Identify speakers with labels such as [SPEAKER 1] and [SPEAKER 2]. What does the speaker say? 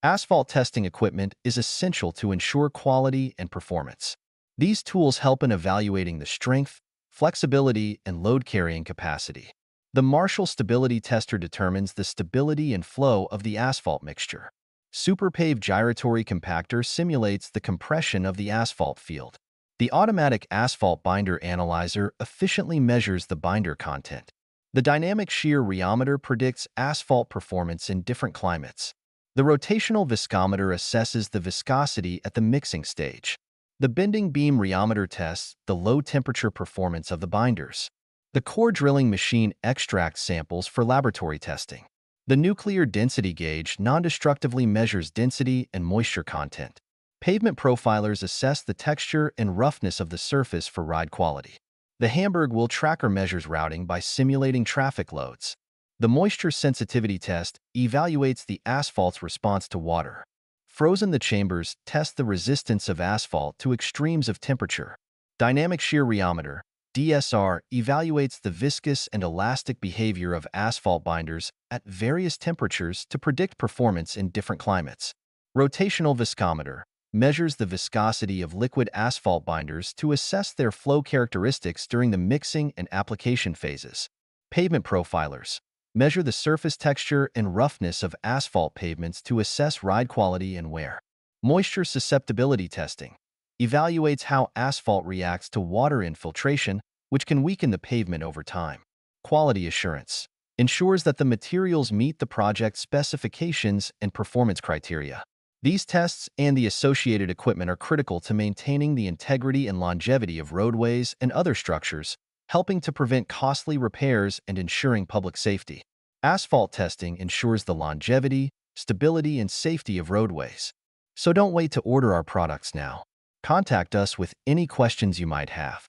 [SPEAKER 1] Asphalt testing equipment is essential to ensure quality and performance. These tools help in evaluating the strength, flexibility, and load-carrying capacity. The Marshall Stability Tester determines the stability and flow of the asphalt mixture. Superpave Gyratory Compactor simulates the compression of the asphalt field. The automatic Asphalt Binder Analyzer efficiently measures the binder content. The dynamic Shear Rheometer predicts asphalt performance in different climates. The Rotational Viscometer assesses the viscosity at the mixing stage. The Bending Beam Rheometer tests the low-temperature performance of the binders. The Core Drilling Machine extracts samples for laboratory testing. The Nuclear Density Gauge non-destructively measures density and moisture content. Pavement profilers assess the texture and roughness of the surface for ride quality. The Hamburg Wheel Tracker measures routing by simulating traffic loads. The Moisture Sensitivity Test evaluates the asphalt's response to water. Frozen the Chambers test the resistance of asphalt to extremes of temperature. Dynamic Shear Rheometer (DSR) evaluates the viscous and elastic behavior of asphalt binders at various temperatures to predict performance in different climates. Rotational Viscometer measures the viscosity of liquid asphalt binders to assess their flow characteristics during the mixing and application phases. Pavement profilers measure the surface texture and roughness of asphalt pavements to assess ride quality and wear. Moisture susceptibility testing evaluates how asphalt reacts to water infiltration, which can weaken the pavement over time. Quality assurance ensures that the materials meet the project specifications and performance criteria. These tests and the associated equipment are critical to maintaining the integrity and longevity of roadways and other structures, helping to prevent costly repairs and ensuring public safety. Asphalt testing ensures the longevity, stability, and safety of roadways. So don't wait to order our products now. Contact us with any questions you might have.